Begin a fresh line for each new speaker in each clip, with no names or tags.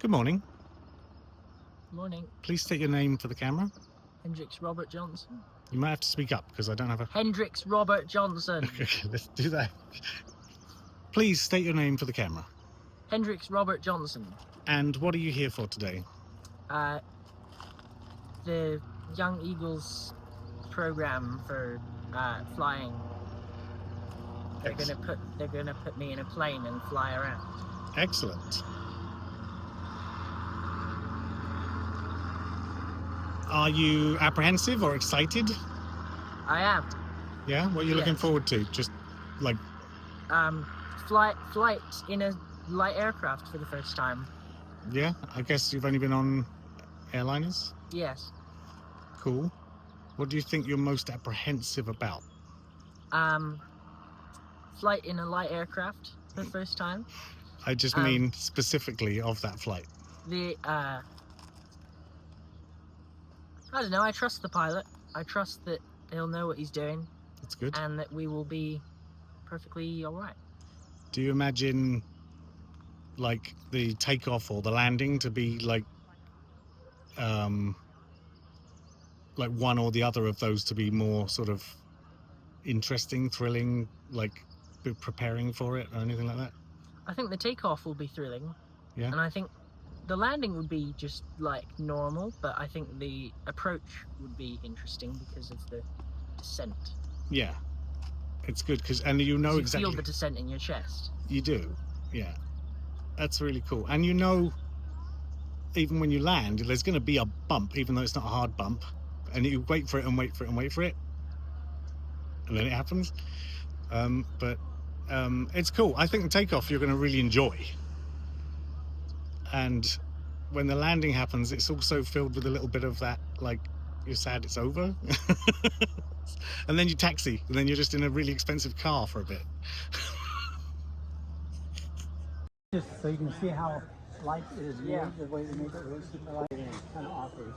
Good morning.
Morning.
Please state your name for the camera.
Hendrix Robert Johnson.
You might have to speak up because I don't have a...
Hendrix Robert Johnson.
Okay, let's do that. Please state your name for the camera.
Hendrix Robert Johnson.
And what are you here for today?
The Young Eagles program for flying. They're gonna put me in a plane and fly around.
Excellent. Are you apprehensive or excited?
I am.
Yeah? What are you looking forward to? Just like...
Flight in a light aircraft for the first time.
Yeah? I guess you've only been on airliners?
Yes.
Cool. What do you think you're most apprehensive about?
Flight in a light aircraft for the first time.
I just mean specifically of that flight.
I don't know, I trust the pilot. I trust that he'll know what he's doing.
That's good.
And that we will be perfectly alright.
Do you imagine like the takeoff or the landing to be like one or the other of those to be more sort of interesting, thrilling, like preparing for it or anything like that?
I think the takeoff will be thrilling.
Yeah.
And I think the landing would be just like normal, but I think the approach would be interesting because of the descent.
Yeah. It's good and you know exactly.
You feel the descent in your chest.
You do, yeah. That's really cool. And you know, even when you land, there's going to be a bump, even though it's not a hard bump. And you wait for it and wait for it and wait for it. And then it happens. It's cool. I think the takeoff you're going to really enjoy. And when the landing happens, it's also filled with a little bit of that, like, you're sad it's over. And then you taxi, and then you're just in a really expensive car for a bit.
Just so you can see how light it is made, the way they make it really super light and kind of awkward.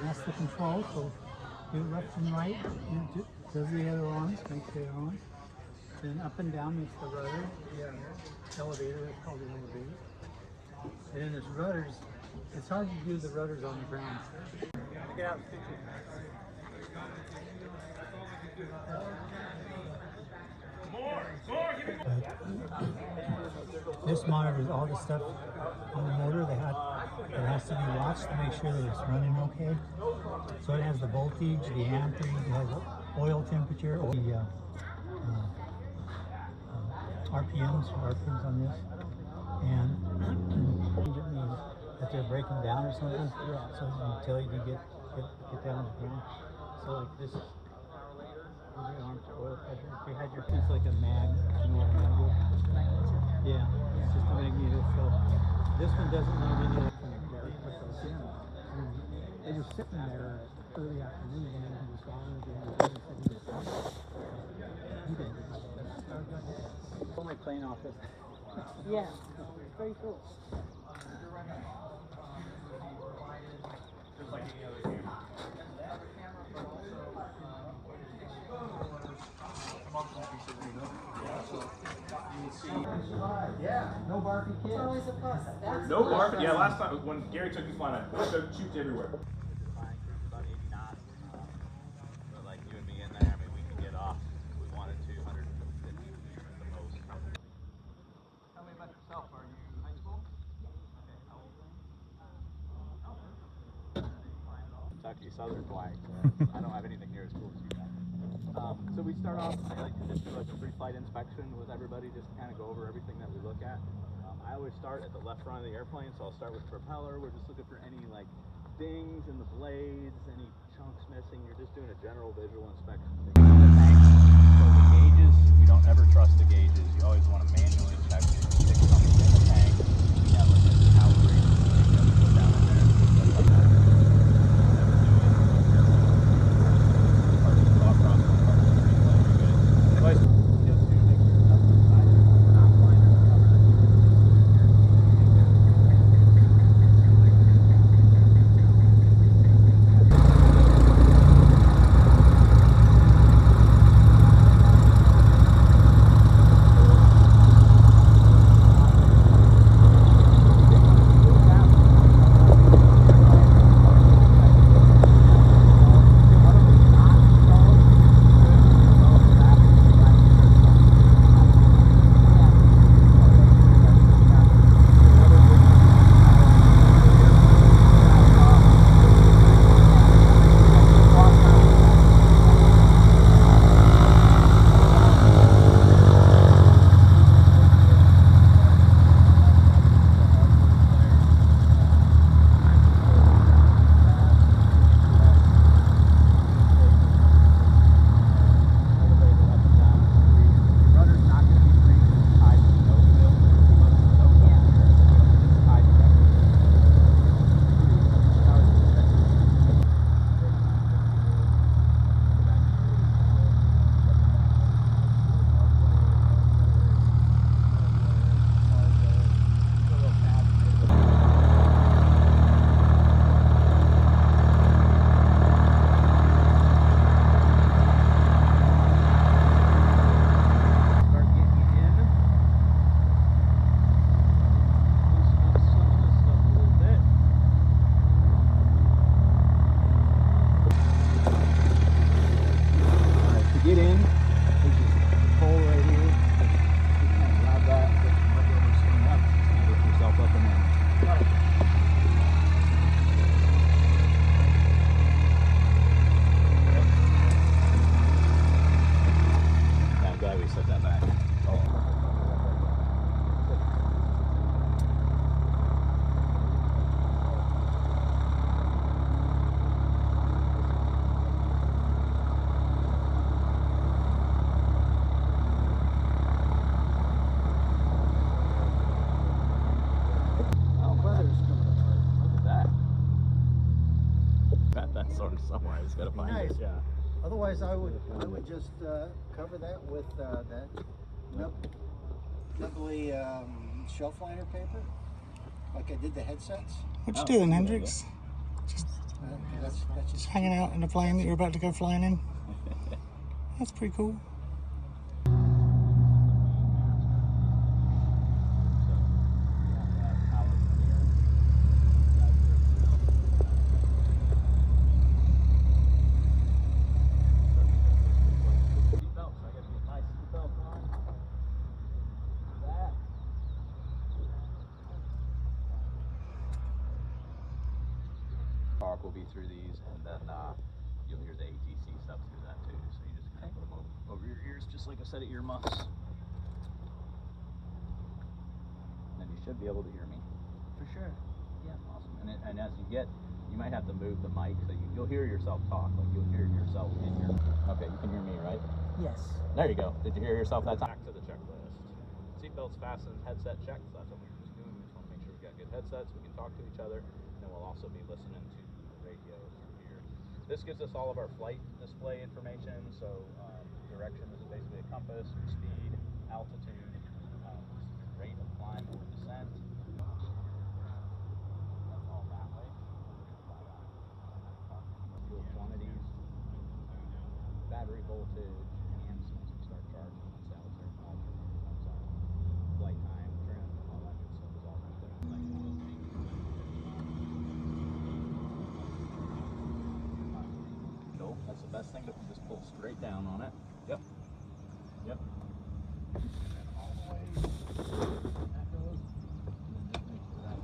That's the control, so do left and right, those are the ailerons, make the ailerons. Then up and down makes the rudder, the elevator, that's called the elevator. And then there's rudders. It's hard to do the rudders on the ground. Get out the picture. This monitors all the stuff on the motor that has to be watched to make sure that it's running okay. So it has the voltage, the amperage, it has the oil temperature, the RPMs on this, and it means that they're breaking down or something. So until you get down to the ground. So like this is your arms to oil pressure. If you had your it's like a mag, you know what a mag is? Yeah, it's just a magnet. So this one doesn't need any of that. They were sitting there early afternoon and he was gone again. He didn't. Only plane off it. Yeah, very cool. Yeah, no barking kids. It's always a plus.
No barking. Yeah, last time when Gary took me flying, I shoots everywhere.
About 80 knots. But like you and me in there, I mean, we can get off if we wanted to, 150 at the most.
Tell me about yourself. Are you in high school? Okay, how old are you?
Kentucky Southern Flying. I don't have anything near as cool as you guys. So we start off, I like to just do like a pre-flight inspection with everybody, just to kind of go over everything that we look at. I always start at the left front of the airplane, so I'll start with the propeller. We're just looking for any like dings in the blades, any chunks missing. You're just doing a general visual inspection. So the gauges, we don't ever trust the gauges. You always want to manually check, stick something in the tank. Yeah, look at the calibration. You have to put down in there. we set that back? Sort of somewhere. I just gotta find
Nice.
it. Yeah.
Otherwise, I would just cover that with that nubbly shelf liner paper, like I did the headsets.
What you doing, Hendrix?
That's
Just hanging out in a plane that you're about to go flying in? That's pretty cool.
Talk will be through these, and then you'll hear the ATC stuff through that too. So you just kind of put them over your ears, just like a set of earmuffs. And then you should be able to hear me.
For sure. Yeah.
Awesome. And as you get, you might have to move the mic so you'll hear yourself talk. Like you'll hear yourself in your. Okay, you can hear me, right?
Yes.
There you go. Did you hear yourself that time? Back to the checklist. Seatbelts fastened, headset checked. That's what we were just doing. We just want to make sure we got good headsets. We can talk to each other. And we'll also be listening to radio through here. This gives us all of our flight display information. So direction is basically a compass, your speed, altitude, rate of climb or descent. That's all that way. Fuel quantities, battery voltage, and once we start charging, the cells are all flight time, trim, all that good stuff is all right there. That's the best thing to just pull straight down on it. Yep. Yep. And all the way. That goes. And then just make sure that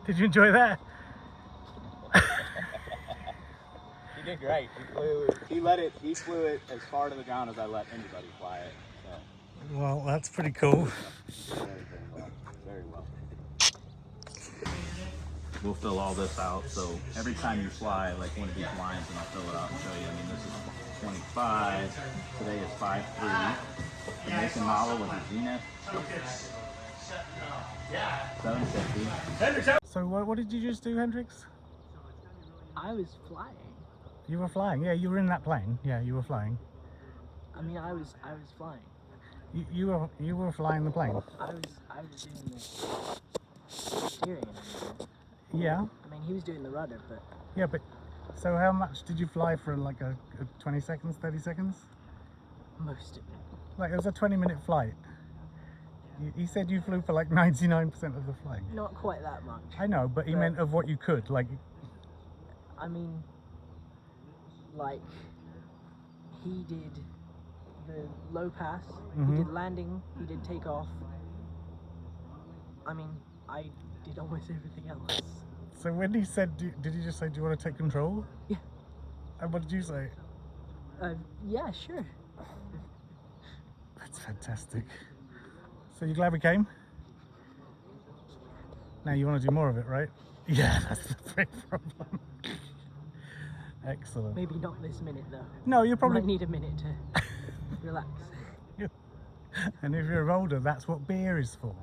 Did you enjoy that?
He did great. He flew it as far to the ground as I let anybody fly it. So.
Well, that's pretty cool.
Very, very well. Very well. We'll fill all this out, so every time you fly like one of these lines, and I'll fill it out and show you. I mean, this is 25. Today is 5.3. The make and model was a Zenith. 750.
So what did you just do, Hendrix?
I was flying.
You were flying. Yeah, you were in that plane. Yeah, you were flying.
I mean, I was flying.
You were flying the plane.
I was doing the steering and everything.
Yeah.
I mean, he was doing the rudder, but
Yeah, but so how much did you fly for? Like a 20 seconds, 30 seconds?
most of it.
Like it was a 20-minute flight. He said you flew for like 99% of the flight.
Not quite that much.
I know, but he meant of what you could. Like,
I mean, like, he did the low pass, he did landing, he did takeoff. I mean, I did almost everything else.
so when he said, did he just say, do you want to take control?
Yeah.
And what did you say?
Yeah, sure.
That's fantastic. So you glad we came? Now you want to do more of it, right? Yeah, that's the big problem. Excellent.
Maybe not this minute though.
No, you probably
might need a minute to relax.
And if you're older, that's what beer is for.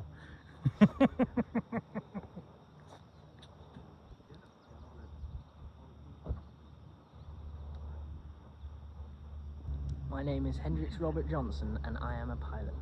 My name is Hendrix Robert Johnson and I am a pilot.